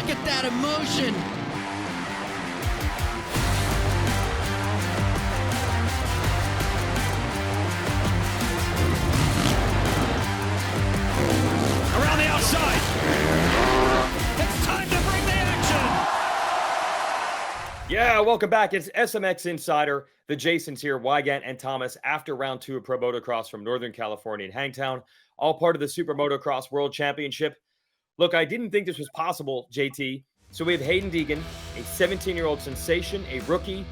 Look at that emotion. Around the outside. It's time to bring the action. Yeah, welcome back. It's SMX Insider. The Jasons here, Weigandt and Thomas, after round 2 of Pro Motocross from Northern California in Hangtown, all part of the Super Motocross World Championship. Look, I didn't think this was possible, JT. So we have Haiden Deegan, a 17-year-old sensation, a rookie,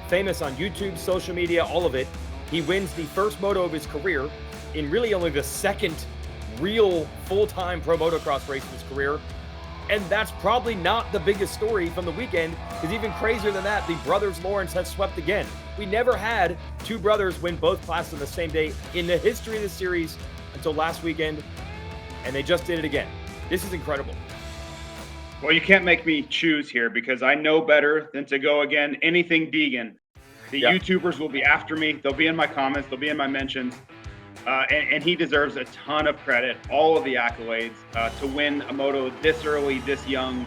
famous on YouTube, social media, all of it. He wins the first moto of his career in really only the second real full-time Pro Motocross race of his career. And that's probably not the biggest story from the weekend, because even crazier than that, the brothers Lawrence have swept again. We never had two brothers win both classes on the same day in the history of the series until last weekend, and they just did it again. This is incredible. Well, you can't make me choose here because I know better than to go again anything Deegan. The YouTubers will be after me. They'll be in my comments. They'll be in my mentions. And he deserves a ton of credit, all of the accolades, to win a moto this early, this young.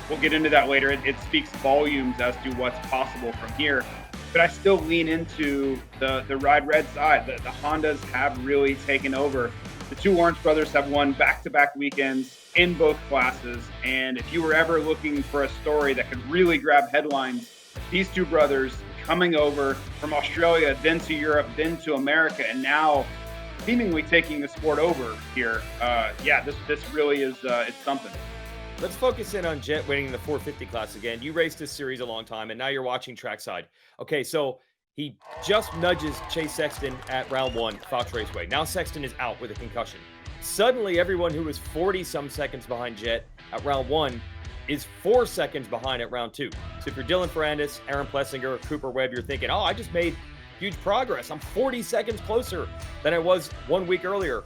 We'll get into that later. It speaks volumes as to what's possible from here. But I still lean into the Ride Red side. The Hondas have really taken over. The two Lawrence brothers have won back-to-back weekends in both classes. And if you were ever looking for a story that could really grab headlines, these two brothers coming over from Australia, then to Europe, then to America, and now seemingly taking the sport over here. This really is it's something. Let's focus in on Jett winning the 450 class again. You raced this series a long time, and now you're watching trackside. Okay, so he just nudges Chase Sexton at round 1, Fox Raceway. Now Sexton is out with a concussion. Suddenly, everyone who was 40-some seconds behind Jett at round 1 is 4 seconds behind at round 2. So if you're Dylan Ferrandis, Aaron Plessinger, Cooper Webb, you're thinking, oh, I just made huge progress. I'm 40 seconds closer than I was 1 week earlier.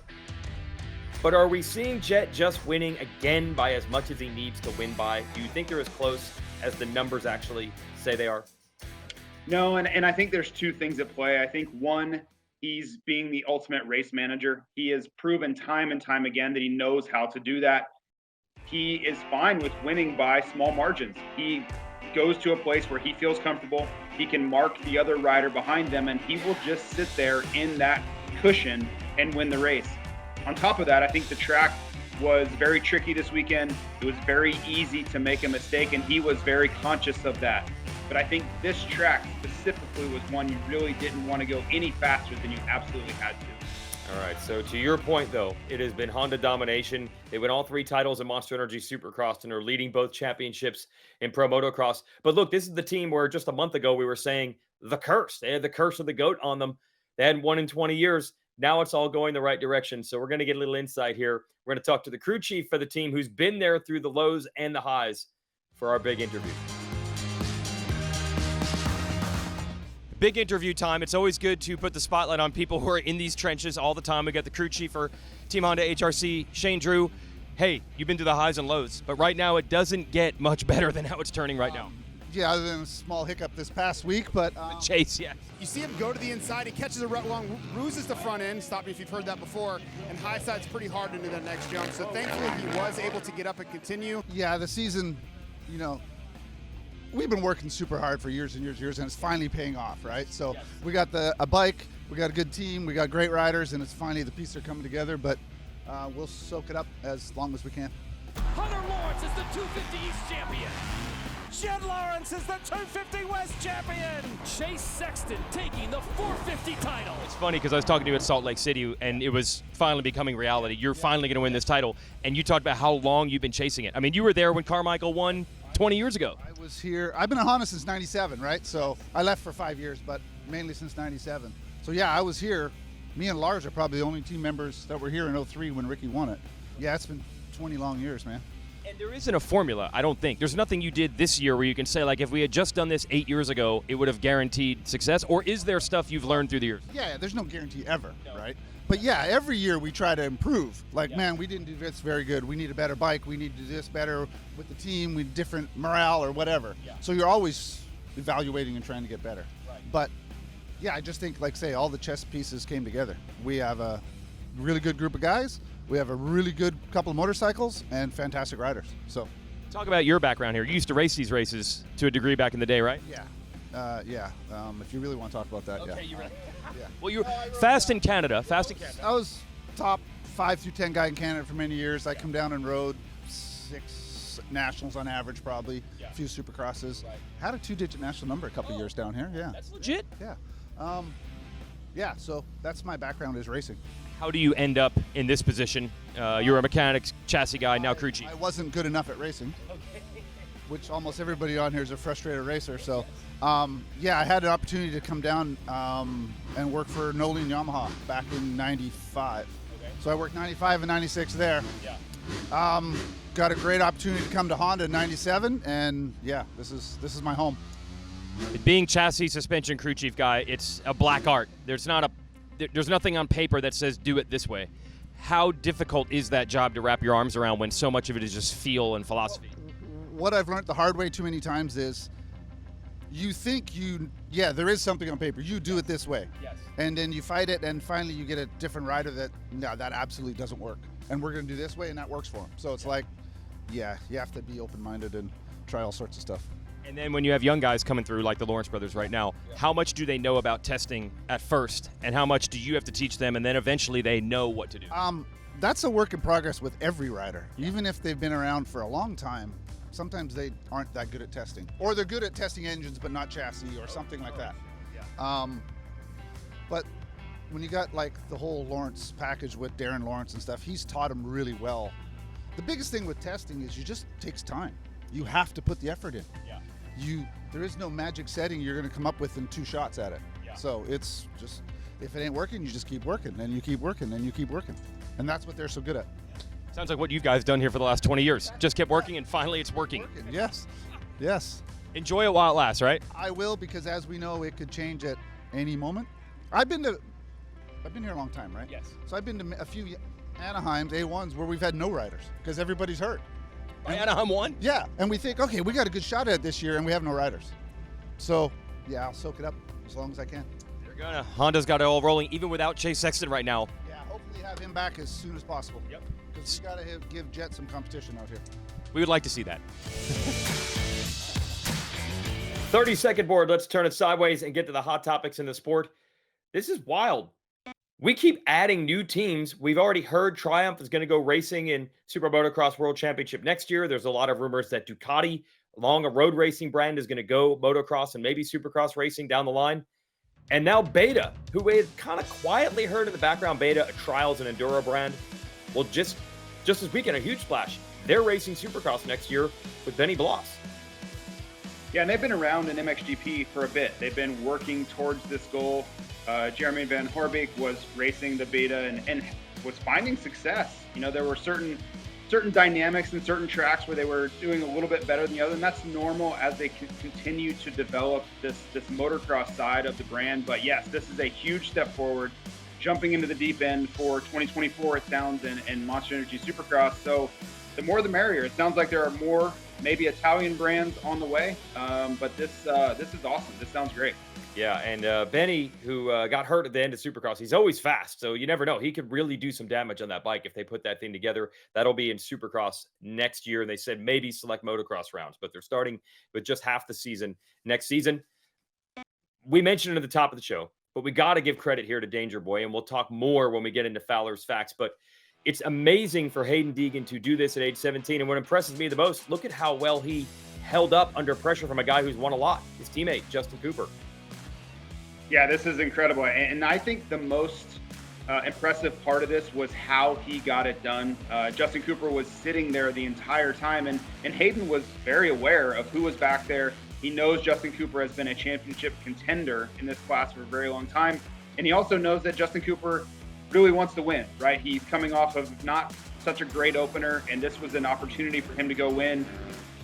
But are we seeing Jett just winning again by as much as he needs to win by? Do you think they're as close as the numbers actually say they are? No, and I think there's two things at play. I think one, he's being the ultimate race manager. He has proven time and time again that he knows how to do that. He is fine with winning by small margins. He goes to a place where he feels comfortable. He can mark the other rider behind them, and he will just sit there in that cushion and win the race. On top of that, I think the track was very tricky this weekend. It was very easy to make a mistake, and he was very conscious of that. But I think this track specifically was one you really didn't want to go any faster than you absolutely had to. All right, so to your point, though, it has been Honda domination. They win all 3 titles in Monster Energy Supercross and are leading both championships in Pro Motocross. But look, this is the team where just a month ago we were saying the curse. They had the curse of the GOAT on them. They hadn't won in 20 years. Now it's all going the right direction. So we're going to get a little insight here. We're going to talk to the crew chief for the team who's been there through the lows and the highs for our big interview. Big interview time. It's always good to put the spotlight on people who are in these trenches all the time. We got the crew chief for Team Honda HRC, Shane Drew. Hey, you've been through the highs and lows, but right now it doesn't get much better than how it's turning right now. Yeah, other than a small hiccup this past week, but Chase, yeah. You see him go to the inside, he catches a rut long, ruses the front end, stop me if you've heard that before, and high side's pretty hard into the next jump. So thankfully he was able to get up and continue. yeah, the season, we've been working super hard for years and years and years, and it's finally paying off, right? So we got a bike, we got a good team, we got great riders, and it's finally the pieces are coming together, but we'll soak it up as long as we can. Hunter Lawrence is the 250 East champion. Jett Lawrence is the 250 West champion. Chase Sexton taking the 450 title. It's funny because I was talking to you at Salt Lake City, and it was finally becoming reality. You're finally going to win this title, and you talked about how long you've been chasing it. I mean, you were there when Carmichael won 20 years ago. I was here. I've been a Honda since 97, right? So I left for 5 years, but mainly since 97. So yeah, I was here. Me and Lars are probably the only team members that were here in 03 when Ricky won it. Yeah, it's been 20 long years, man. And there isn't a formula, I don't think. There's nothing you did this year where you can say, like, if we had just done this 8 years ago, it would have guaranteed success? Or is there stuff you've learned through the years? Yeah, there's no guarantee ever, right? But yeah, every year we try to improve. Like, man, we didn't do this very good. We need a better bike. We need to do this better with the team. We need different morale or whatever. Yeah. So you're always evaluating and trying to get better. Right. But yeah, I just think, like, say, all the chess pieces came together. We have a really good group of guys. We have a really good couple of motorcycles and fantastic riders. So Talk about your background here. You used to race these races to a degree back in the day, right? Yeah. If you really want to talk about that, Okay, yeah. you're right. Yeah. Well, you're fast in Canada. I was top 5 through 10 guy in Canada for many years. I come down and rode 6 nationals on average, probably. A few supercrosses. Had a 2-digit national number a couple years down here. Yeah. That's legit. Yeah. So that's my background is racing. How do you end up in this position? You're a mechanics chassis guy, now crew chief. I wasn't good enough at racing, which almost everybody on here is a frustrated racer. So, I had an opportunity to come down and work for Noli and Yamaha back in '95. Okay. So I worked '95 and '96 there. Yeah. Got a great opportunity to come to Honda in '97, and this is my home. Being chassis suspension crew chief guy, it's a black art. There's nothing on paper that says do it this way. How difficult is that job to wrap your arms around when so much of it is just feel and philosophy? What I've learned the hard way too many times is you think there is something on paper. You do it this way. Yes. And then you fight it, and finally you get a different rider that absolutely doesn't work. And we're going to do this way, and that works for them. So it's like, you have to be open-minded and try all sorts of stuff. And then when you have young guys coming through like the Lawrence brothers right now, how much do they know about testing at first, and how much do you have to teach them, and then eventually they know what to do? That's a work in progress with every rider. Even if they've been around for a long time, sometimes they aren't that good at testing. Or they're good at testing engines but not chassis or something like that. But when you got like the whole Lawrence package with Darren Lawrence and stuff, he's taught them really well. The biggest thing with testing is takes time. You have to put the effort in. There is no magic setting you're going to come up with in 2 shots at it. So it's just, if it ain't working, you just keep working, and you keep working, and you keep working. And that's what they're so good at. Sounds like what you guys done here for the last 20 years. Just kept working, and finally it's working. Yes. Enjoy it while it lasts, right? I will, because as we know, it could change at any moment. I've been here a long time, right? Yes. So I've been to a few Anaheims, A1s, where we've had no riders because everybody's hurt. Anaheim won? Yeah, and we think, okay, we got a good shot at it this year, and we have no riders. So, I'll soak it up as long as I can. You're gonna. Honda's got it all rolling, even without Chase Sexton right now. Yeah, hopefully have him back as soon as possible. Yep. Because we got to give Jett some competition out here. We would like to see that. 30-second board. Let's turn it sideways and get to the hot topics in the sport. This is wild. We keep adding new teams. We've already heard Triumph is going to go racing in Super Motocross World Championship next year. There's a lot of rumors that Ducati, along a road racing brand, is going to go motocross and maybe Supercross racing down the line. And now Beta, who we had kind of quietly heard in the background, Beta, a trials and enduro brand, will just this weekend, a huge splash. They're racing Supercross next year with Benny Bloss. Yeah, and they've been around in MXGP for a bit. They've been working towards this goal. Jeremy Van Horbeek was racing the Beta and was finding success. There were certain dynamics and certain tracks where they were doing a little bit better than the other, and that's normal as they continue to develop this motocross side of the brand. But yes, this is a huge step forward, jumping into the deep end for 2024, it sounds, and Monster Energy Supercross. So the more the merrier. It sounds like there are more maybe Italian brands on the way, but this is awesome. This sounds great. Yeah, and Benny, who got hurt at the end of Supercross, he's always fast, so you never know. He could really do some damage on that bike if they put that thing together. That'll be in Supercross next year, and they said maybe select motocross rounds, but they're starting with just half the season next season. We mentioned it at the top of the show, but we got to give credit here to Danger Boy, and we'll talk more when we get into Fowler's facts, but it's amazing for Haiden Deegan to do this at age 17, and what impresses me the most, look at how well he held up under pressure from a guy who's won a lot, his teammate, Justin Cooper. Yeah, this is incredible. And I think the most impressive part of this was how he got it done. Justin Cooper was sitting there the entire time, and Haiden was very aware of who was back there. He knows Justin Cooper has been a championship contender in this class for a very long time. And he also knows that Justin Cooper really wants to win, right? He's coming off of not such a great opener, and this was an opportunity for him to go win.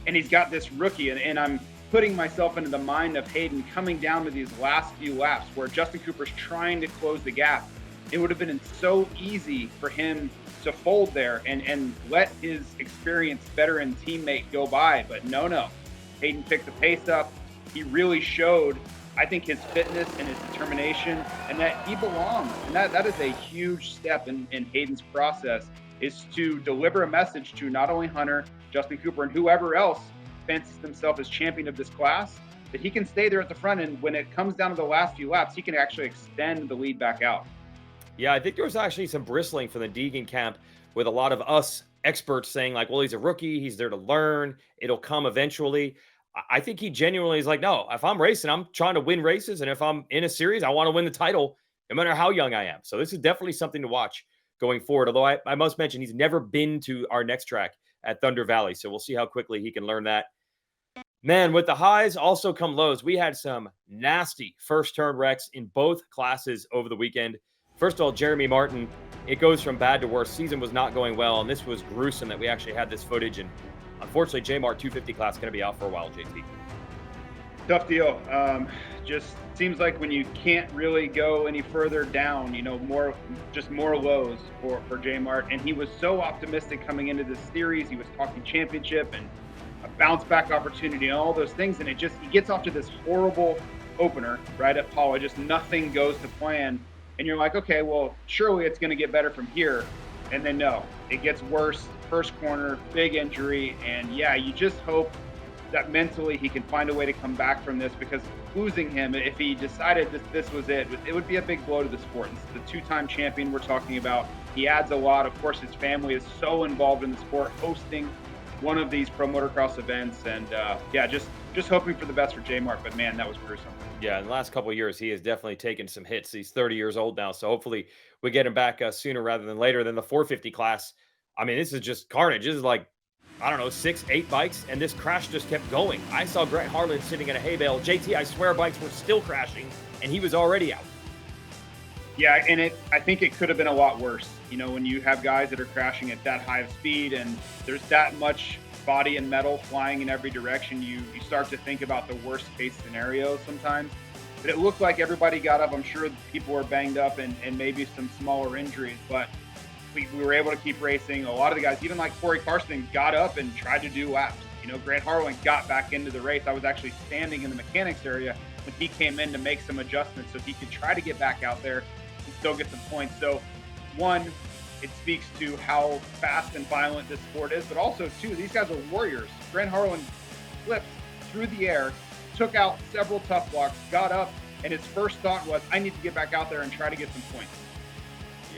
And he's got this rookie, and I'm putting myself into the mind of Haiden coming down to these last few laps where Justin Cooper's trying to close the gap. It would have been so easy for him to fold there and let his experienced veteran teammate go by, but no. Haiden picked the pace up. He really showed, I think, his fitness and his determination, and that he belongs. And that is a huge step in Hayden's process, is to deliver a message to not only Hunter, Justin Cooper, and whoever else fancies themselves as champion of this class, that he can stay there at the front, and when it comes down to the last few laps, he can actually extend the lead back out. Yeah, I think there was actually some bristling from the Deegan camp with a lot of us experts saying like, well, he's a rookie. He's there to learn. It'll come eventually. I think he genuinely is like, no, if I'm racing, I'm trying to win races. And if I'm in a series, I want to win the title no matter how young I am. So this is definitely something to watch going forward. Although I must mention, he's never been to our next track at Thunder Valley. So we'll see how quickly he can learn that. Man, with the highs also come lows. We had some nasty first turn wrecks in both classes over the weekend. First of all, Jeremy Martin, it goes from bad to worse. Season was not going well, and this was gruesome that we actually had this footage. And unfortunately, J-Mart 250 class is going to be out for a while, JT. Tough deal. Just seems like when you can't really go any further down, more lows for J-Mart. And he was so optimistic coming into this series. He was talking championship and a bounce back opportunity and all those things. And he gets off to this horrible opener right at Paula. Just nothing goes to plan. And you're like, okay, well, surely it's going to get better from here. And then no, it gets worse. First corner, big injury. And yeah, you just hope that mentally he can find a way to come back from this, because losing him, if he decided that this was it would be a big blow to the sport. It's the two-time champion we're talking about. He adds a lot. Of course, his family is so involved in the sport, hosting one of these Pro Motocross events. And just hoping for the best for J-Mart. But man, that was gruesome. Yeah, in the last couple of years, he has definitely taken some hits. He's 30 years old now, so hopefully we get him back sooner rather than later. Than the 450 class. I mean, this is just carnage. This is like, I don't know, 6-8 bikes, and this crash just kept going. I saw Grant Harlan sitting in a hay bale. JT, I swear bikes were still crashing, and he was already out. Yeah, and I think it could have been a lot worse. When you have guys that are crashing at that high of speed and there's that much body and metal flying in every direction, you start to think about the worst case scenario sometimes. But it looked like everybody got up. I'm sure people were banged up and maybe some smaller injuries, but we were able to keep racing. A lot of the guys, even like Corey Karsten, got up and tried to do laps. Grant Harlan got back into the race. I was actually standing in the mechanics area when he came in to make some adjustments so he could try to get back out there and still get some points. So one, it speaks to how fast and violent this sport is, but also two, these guys are warriors. Grant Harlan flipped through the air, took out several tough blocks, got up, and his first thought was, I need to get back out there and try to get some points.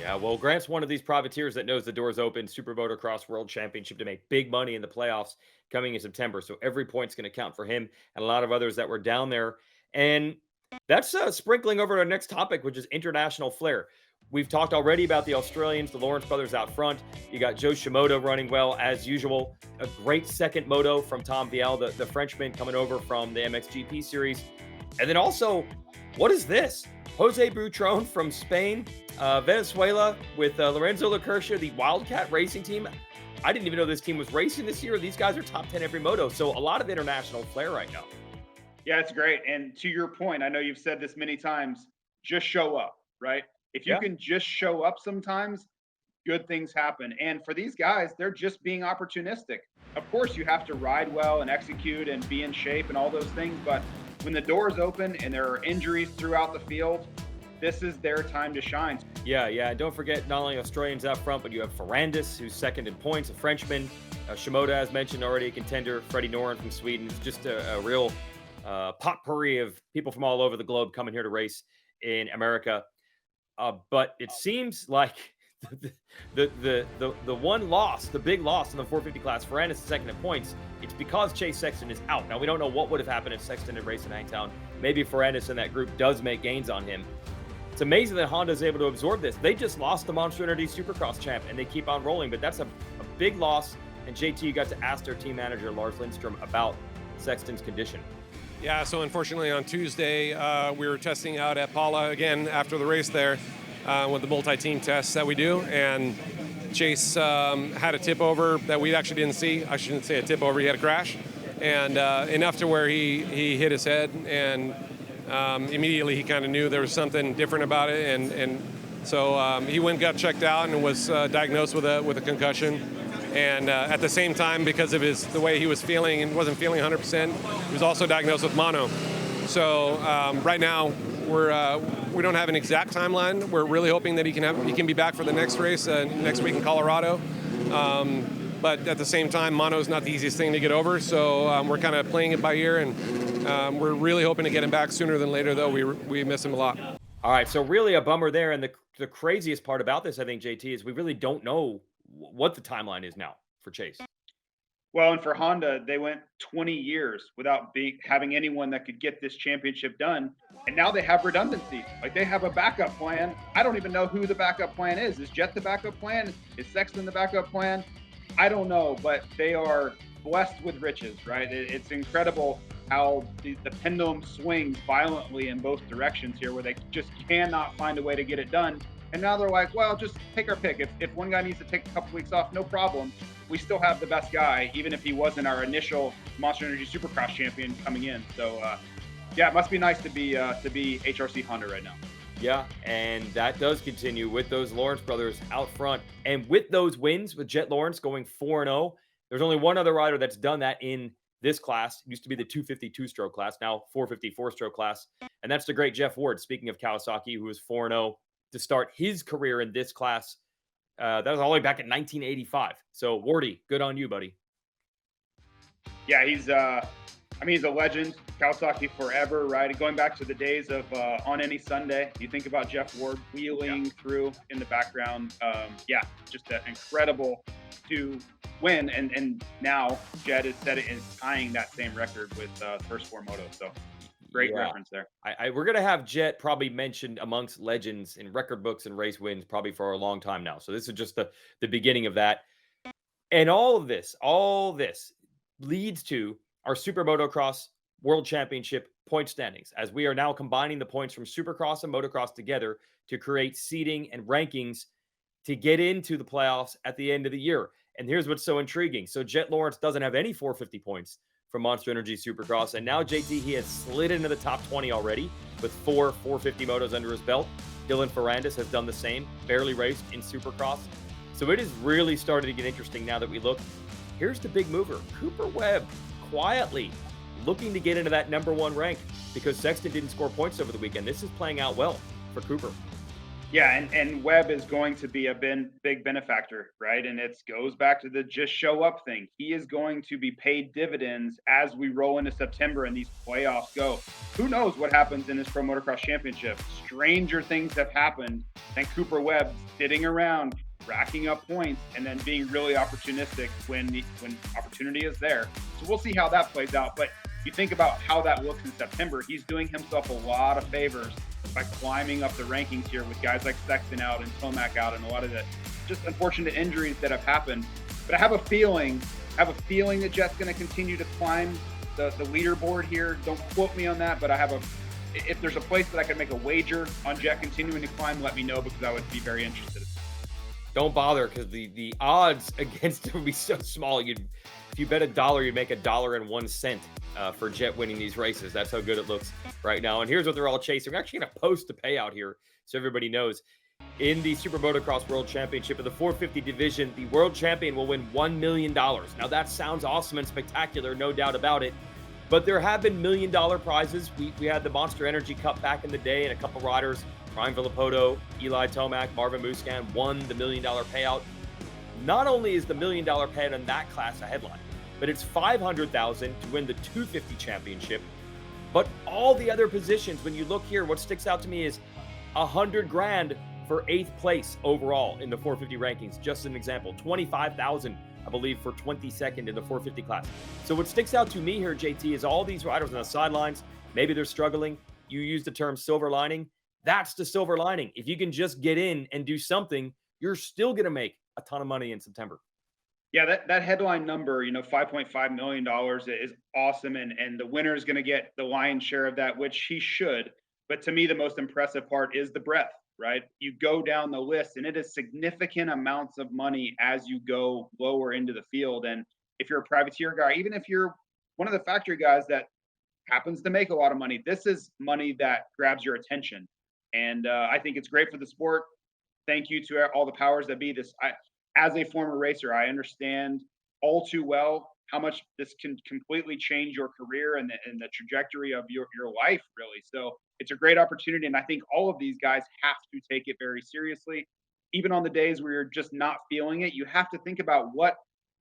Yeah, well, Grant's one of these privateers that knows the door's open. Super Motocross World Championship to make big money in the playoffs coming in September. So every point's going to count for him and a lot of others that were down there. And that's sprinkling over to our next topic, which is international flair. We've talked already about the Australians, the Lawrence brothers out front. You got Joe Shimoda running well as usual. A great second moto from Tom Vial, the Frenchman coming over from the MXGP series. And then also, what is this? Jose Butrón from Spain, Venezuela with Lorenzo Lecurcia, the Wildcat Racing team. I didn't even know this team was racing this year. These guys are top 10 every moto. So a lot of international flair right now. Yeah, it's great. And to your point, I know you've said this many times, just show up, right? If you can just show up sometimes, good things happen. And for these guys, they're just being opportunistic. Of course, you have to ride well and execute and be in shape and all those things. But when the doors open and there are injuries throughout the field, this is their time to shine. Yeah. And don't forget, not only Australians out front, but you have Ferrandis, who's second in points, a Frenchman. Shimoda, as mentioned, already a contender. Freddie Noren from Sweden. It's just a real potpourri of people from all over the globe coming here to race in America. But it seems like the one loss, the big loss in the 450 class, Ferrandis is second in points. It's because Chase Sexton is out. Now, we don't know what would have happened if Sexton had raced in Hangtown. Maybe Ferrandis and that group does make gains on him. It's amazing that Honda is able to absorb this. They just lost the Monster Energy Supercross champ, and they keep on rolling. But that's a big loss. And JT, you got to ask their team manager, Lars Lindstrom, about Sexton's condition. Yeah, so unfortunately on Tuesday, we were testing out at Paula again after the race there with the multi-team tests that we do. And Chase had a tip over that we actually didn't see. I shouldn't say a tip over, he had a crash. And enough to where he hit his head, and immediately he kind of knew there was something different about it. And so he went and got checked out and was diagnosed with a concussion. And at the same time, because of the way he was feeling and wasn't feeling 100%, he was also diagnosed with mono. So right now, we don't have an exact timeline. We're really hoping that he can be back for the next race next week in Colorado. But at the same time, mono is not the easiest thing to get over, so we're kind of playing it by ear, and we're really hoping to get him back sooner than later, though. We miss him a lot. All right, so really a bummer there. And the craziest part about this, I think, JT, is we really don't know what the timeline is now for Chase. Well, and for Honda, they went 20 years without having anyone that could get this championship done. And now they have redundancy. Like, they have a backup plan. I don't even know who the backup plan is. Is Jett the backup plan? Is Sexton the backup plan? I don't know, but they are blessed with riches, right? It's incredible how the pendulum swings violently in both directions here, where they just cannot find a way to get it done. And now they're like, well, just take our pick. If one guy needs to take a couple weeks off, no problem. We still have the best guy, even if he wasn't our initial Monster Energy Supercross champion coming in. So, yeah, it must be nice to be HRC Honda right now. Yeah, and that does continue with those Lawrence brothers out front. And with those wins, with Jett Lawrence going 4-0, there's only one other rider that's done that in this class. It used to be the 252-stroke class, now 454-stroke class. And that's the great Jeff Ward, speaking of Kawasaki, who was 4-0 to start his career in this class. That was all the way back in 1985. So, Wardy, good on you, buddy. Yeah, he's a legend. Kawasaki forever, right? Going back to the days of On Any Sunday, you think about Jeff Ward wheeling through in the background. Yeah, just incredible to win. And now Jett is tying that same record with first four Moto. So, great reference there. We're going to have Jett probably mentioned amongst legends in record books and race wins probably for a long time now. So this is just the beginning of that. And all this leads to our Super Motocross World Championship point standings, as we are now combining the points from Supercross and Motocross together to create seeding and rankings to get into the playoffs at the end of the year. And here's what's so intriguing. So Jett Lawrence doesn't have any 450 points from Monster Energy Supercross. And now, JT, he has slid into the top 20 already with 4 450 motos under his belt. Dylan Ferrandis has done the same, barely raced in Supercross. So it is really starting to get interesting now that we look. Here's the big mover, Cooper Webb, quietly looking to get into that number one rank because Sexton didn't score points over the weekend. This is playing out well for Cooper. Yeah, and Webb is going to be a big benefactor, right? And it goes back to the just show up thing. He is going to be paid dividends as we roll into September and these playoffs go. Who knows what happens in this Pro Motocross Championship? Stranger things have happened than Cooper Webb sitting around, racking up points, and then being really opportunistic when opportunity is there. So we'll see how that plays out. But you think about how that looks in September, he's doing himself a lot of favors by climbing up the rankings here with guys like Sexton out and Tomac out and a lot of the just unfortunate injuries that have happened. But I have a feeling that Jett's going to continue to climb the leaderboard here. Don't quote me on that, but if there's a place that I could make a wager on Jett continuing to climb, let me know, because I would be very interested. Don't bother, because the odds against it would be so small. If you bet $1, you'd make $1.01 for Jett winning these races. That's how good it looks right now. And here's what they're all chasing. We're actually going to post the payout here so everybody knows. In the Super Motocross World Championship of the 450 division, the world champion will win $1 million. Now, that sounds awesome and spectacular, no doubt about it. But there have been $1 million prizes. We had the Monster Energy Cup back in the day, and a couple riders, Ryan Villapoto, Eli Tomac, Marvin Muscan, won the $1 million payout. Not only is the $1 million payout in that class a headline, but it's $500,000 to win the 250 championship. But all the other positions, when you look here, what sticks out to me is $100,000 for 8th place overall in the 450 rankings. Just an example, $25,000, I believe, for 22nd in the 450 class. So what sticks out to me here, JT, is all these riders on the sidelines. Maybe they're struggling. You use the term silver lining. That's the silver lining. If you can just get in and do something, you're still going to make a ton of money in September. Yeah, that headline number, $5.5 million is awesome. And the winner is going to get the lion's share of that, which he should. But to me, the most impressive part is the breadth, right? You go down the list and it is significant amounts of money as you go lower into the field. And if you're a privateer guy, even if you're one of the factory guys that happens to make a lot of money, this is money that grabs your attention. And I think it's great for the sport. Thank you to all the powers that be. As a former racer, I understand all too well how much this can completely change your career and the trajectory of your life, really. So it's a great opportunity. And I think all of these guys have to take it very seriously. Even on the days where you're just not feeling it, you have to think about what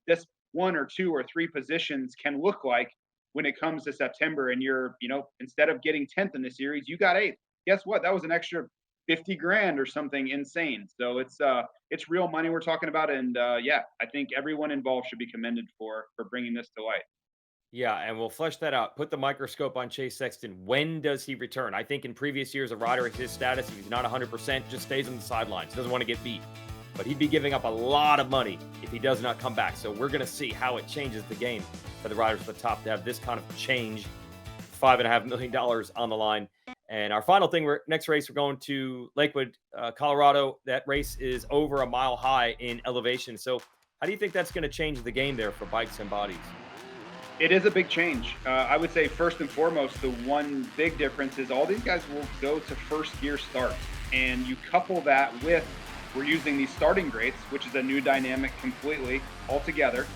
this 1 or 2 or 3 positions can look like when it comes to September. And you're, instead of getting 10th in the series, you got 8th. Guess what? That was an extra 50 grand or something insane. So it's real money we're talking about. And yeah, I think everyone involved should be commended for bringing this to light. Yeah, and we'll flesh that out. Put the microscope on Chase Sexton. When does he return? I think in previous years, a rider at his status, if he's not 100%, just stays on the sidelines. Doesn't want to get beat. But he'd be giving up a lot of money if he does not come back. So we're going to see how it changes the game for the riders at the top to have this kind of change. $5.5 million on the line. And our final thing, next race, we're going to Lakewood, Colorado. That race is over a mile high in elevation. So how do you think that's going to change the game there for bikes and bodies? It is a big change. I would say first and foremost, the one big difference is all these guys will go to first gear starts. And you couple that with, we're using these starting grates, which is a new dynamic completely altogether.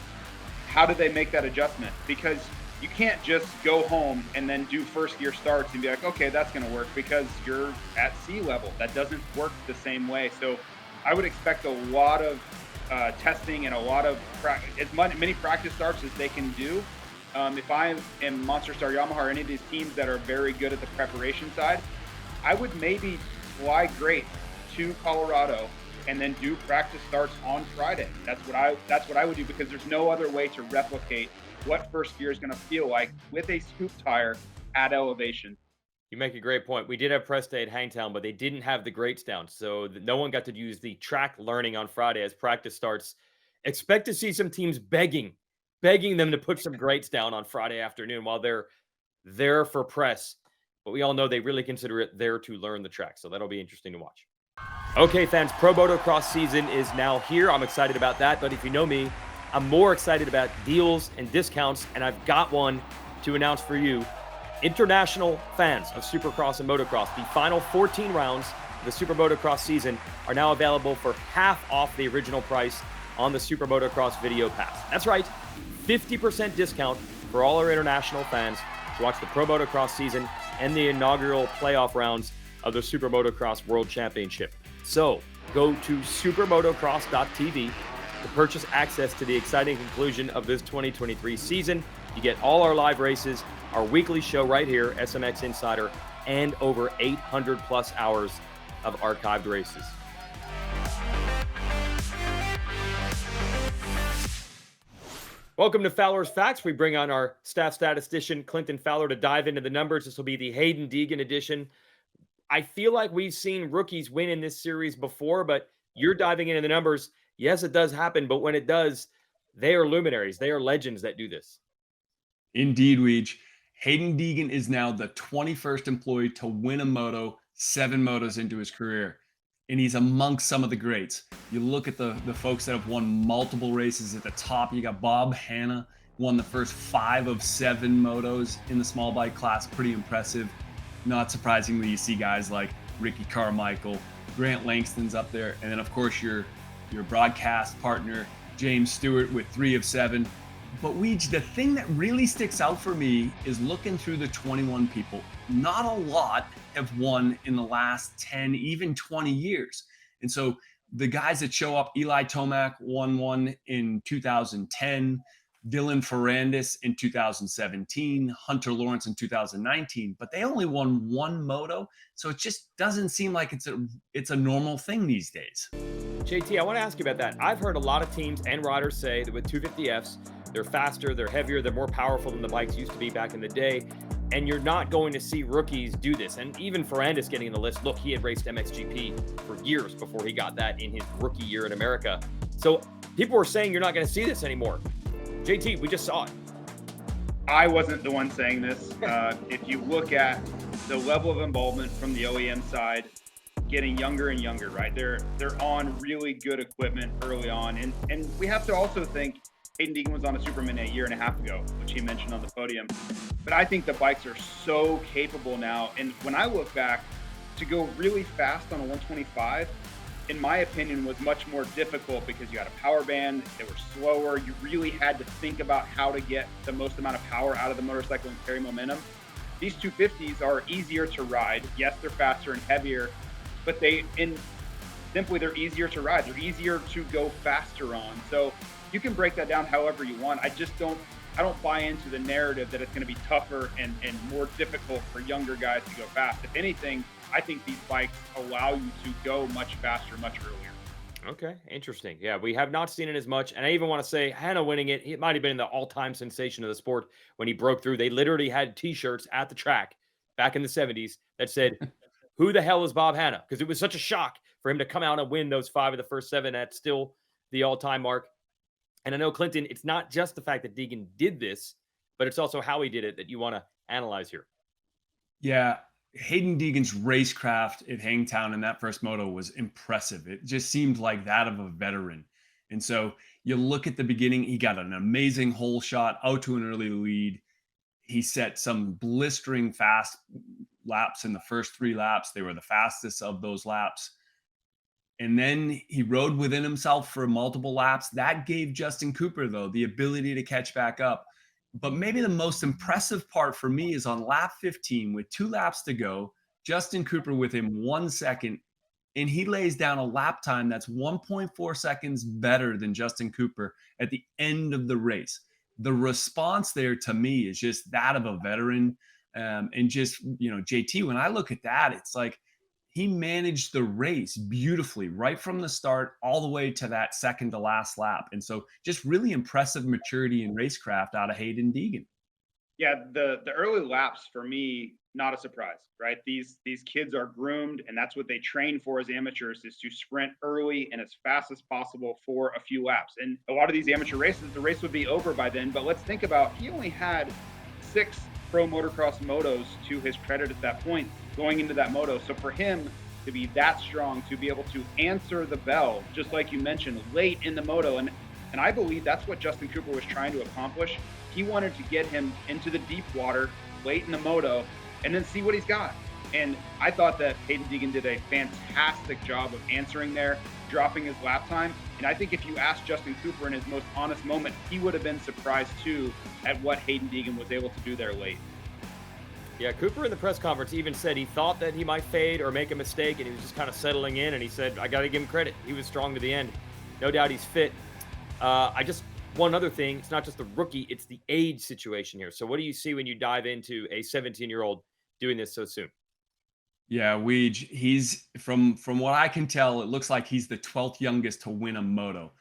How do they make that adjustment? Because you can't just go home and then do first gear starts and be like, okay, that's going to work, because you're at sea level. That doesn't work the same way. So I would expect a lot of testing and a lot of many practice starts as they can do. If I am Monster Star Yamaha or any of these teams that are very good at the preparation side, I would maybe fly great to Colorado and then do practice starts on Friday. That's what I would do, because there's no other way to replicate what first gear is going to feel like with a scoop tire at elevation. You make a great point. We did have press day at Hangtown, but they didn't have the grates down. So no one got to use the track learning on Friday as practice starts. Expect to see some teams begging them to put some grates down on Friday afternoon while they're there for press. But we all know they really consider it there to learn the track. So that'll be interesting to watch. Okay, fans, Pro Motocross season is now here. I'm excited about that. But if you know me, I'm more excited about deals and discounts. And I've got one to announce for you. International fans of Supercross and Motocross, the final 14 rounds of the Super Motocross season are now available for half off the original price on the Super Motocross Video Pass. That's right, 50% discount for all our international fans to watch the Pro Motocross season and the inaugural playoff rounds of the Super Motocross World Championship. So go to supermotocross.tv to purchase access to the exciting conclusion of this 2023 season. You get all our live races, our weekly show right here, SMX Insider, and over 800 plus hours of archived races. Welcome to Fowler's Facts. We bring on our staff statistician, Clinton Fowler, to dive into the numbers. This will be the Haiden Deegan edition. I feel like we've seen rookies win in this series before, but you're diving into the numbers. Yes, it does happen, but when it does, they are luminaries. They are legends that do this. Indeed, Weege. Haiden Deegan is now the 21st employee to win a moto 7 motos into his career. And he's amongst some of the greats. You look at the folks that have won multiple races at the top. You got Bob Hanna, won the first 5 of 7 motos in the small bike class. Pretty impressive. Not surprisingly, you see guys like Ricky Carmichael, Grant Langston's up there. And then, of course, your broadcast partner, James Stewart, with 3 of 7. But Weege, the thing that really sticks out for me is looking through the 21 people. Not a lot have won in the last 10, even 20 years. And so the guys that show up, Eli Tomac won one in 2010, Dylan Ferrandis in 2017, Hunter Lawrence in 2019, but they only won 1 moto. So it just doesn't seem like it's a normal thing these days. JT, I want to ask you about that. I've heard a lot of teams and riders say that with 250Fs, they're faster, they're heavier, they're more powerful than the bikes used to be back in the day. And you're not going to see rookies do this. And even Ferrandis getting in the list. Look, he had raced MXGP for years before he got that in his rookie year in America. So people were saying you're not going to see this anymore. JT, we just saw it. I wasn't the one saying this. If you look at the level of involvement from the OEM side, getting younger and younger, right? They're on really good equipment early on. And we have to also think Haiden Deegan was on a Superman a year and a half ago, which he mentioned on the podium. But I think the bikes are so capable now. And when I look back, to go really fast on a 125, in my opinion, was much more difficult because you had a power band, they were slower. You really had to think about how to get the most amount of power out of the motorcycle and carry momentum. These 250s are easier to ride. Yes, they're faster and heavier, but they're easier to ride. They're easier to go faster on. So You can break that down however you want. I don't buy into the narrative that it's going to be tougher and more difficult for younger guys to go fast. If anything, I think these bikes allow you to go much faster, much earlier. Okay, interesting. Yeah, we have not seen it as much. And I even want to say, Hannah winning it, it might have been the all-time sensation of the sport when he broke through. They literally had T-shirts at the track back in the 70s that said, who the hell is Bob Hannah? Because it was such a shock for him to come out and win those 5 of the first 7. That's still the all-time mark. And I know, Clinton, it's not just the fact that Deegan did this, but it's also how he did it that you want to analyze here. Yeah, Haiden Deegan's racecraft at Hangtown in that first moto was impressive. It just seemed like that of a veteran. And so you look at the beginning, he got an amazing hole shot out to an early lead. He set some blistering fast laps in the first 3 laps. They were the fastest of those laps. And then he rode within himself for multiple laps. That gave Justin Cooper, though, the ability to catch back up. But maybe the most impressive part for me is on lap 15 with 2 laps to go, Justin Cooper with him 1 second, and he lays down a lap time that's 1.4 seconds better than Justin Cooper at the end of the race. The response there to me is just that of a veteran. And just, JT, when I look at that, it's like he managed the race beautifully right from the start all the way to that second to last lap. And so just really impressive maturity and racecraft out of Haiden Deegan. Yeah, the early laps for me, not a surprise, right? These kids are groomed, and that's what they train for as amateurs, is to sprint early and as fast as possible for a few laps. And a lot of these amateur races, the race would be over by then. But let's think about, he only had 6 Pro Motocross motos to his credit at that point going into that moto. So for him to be that strong, to be able to answer the bell, just like you mentioned, late in the moto, and I believe that's what Justin Cooper was trying to accomplish. He wanted to get him into the deep water late in the moto and then see what he's got. And I thought that Haiden Deegan did a fantastic job of answering there, dropping his lap time. And I think if you asked Justin Cooper in his most honest moment, he would have been surprised too at what Haiden Deegan was able to do there late. Yeah, Cooper in the press conference even said he thought that he might fade or make a mistake, and he was just kind of settling in, and he said, I got to give him credit. He was strong to the end. No doubt he's fit. One other thing, it's not just the rookie, it's the age situation here. So what do you see when you dive into a 17-year-old doing this so soon? Yeah, Weege, he's from what I can tell, it looks like he's the 12th youngest to win a moto.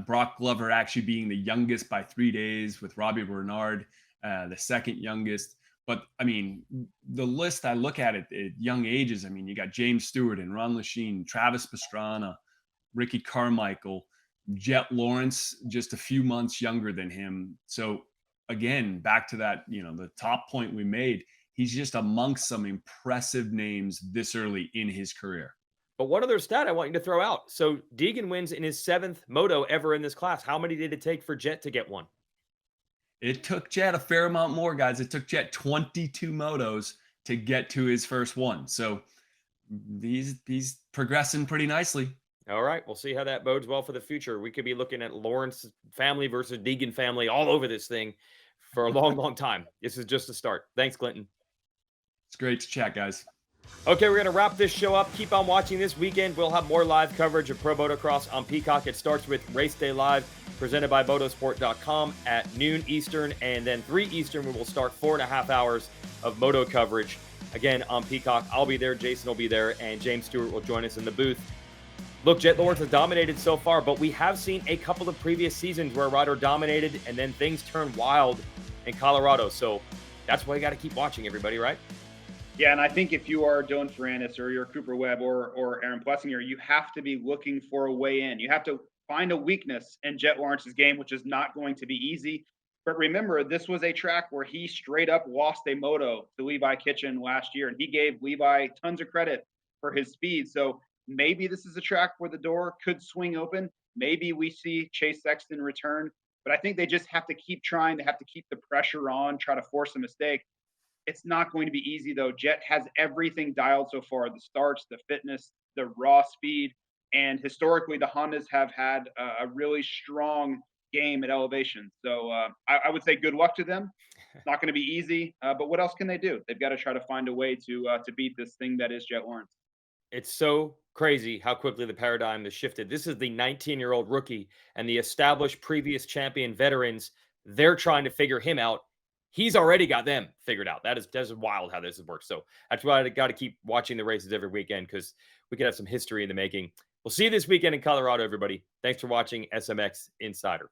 Brock Glover actually being the youngest by 3 days, with Robbie Bernard, the second youngest. But I mean, the list I look at young ages, I mean, you got James Stewart and Ron Lachine, Travis Pastrana, Ricky Carmichael, Jett Lawrence, just a few months younger than him. So again, back to that, the top point we made, he's just amongst some impressive names this early in his career. But one other stat I want you to throw out. So Deegan wins in his 7th moto ever in this class. How many did it take for Jett to get one? It took Jett a fair amount more, guys. It took Jett 22 motos to get to his first one. So he's progressing pretty nicely. All right. We'll see how that bodes well for the future. We could be looking at Lawrence family versus Deegan family all over this thing for a long, long time. This is just a start. Thanks, Clinton. It's great to chat, guys. Okay, we're going to wrap this show up. Keep on watching this weekend. We'll have more live coverage of Pro Motocross on Peacock. It starts with Race Day Live, presented by motosport.com at noon Eastern, and then 3 Eastern, we will start 4.5 hours of moto coverage, again, on Peacock. I'll be there, Jason will be there, and James Stewart will join us in the booth. Look, Jett Lawrence has dominated so far, but we have seen a couple of previous seasons where a rider dominated, and then things turn wild in Colorado. So that's why you got to keep watching, everybody, right? Yeah, and I think if you are Dylan Ferrandis or you're Cooper Webb or Aaron Plessinger, you have to be looking for a way in. You have to find a weakness in Jett Lawrence's game, which is not going to be easy. But remember, this was a track where he straight up lost a moto to Levi Kitchen last year, and he gave Levi tons of credit for his speed. So maybe this is a track where the door could swing open. Maybe we see Chase Sexton return. But I think they just have to keep trying. They have to keep the pressure on, try to force a mistake. It's not going to be easy, though. Jett has everything dialed so far: the starts, the fitness, the raw speed. And historically, the Hondas have had a really strong game at elevation. So I would say good luck to them. It's not going to be easy, but what else can they do? They've got to try to find a way to beat this thing that is Jett Lawrence. It's so crazy how quickly the paradigm has shifted. This is the 19-year-old rookie, and the established previous champion veterans, they're trying to figure him out. He's already got them figured out. That is wild how this has worked. So that's why I got to keep watching the races every weekend, because we could have some history in the making. We'll see you this weekend in Colorado, everybody. Thanks for watching SMX Insider.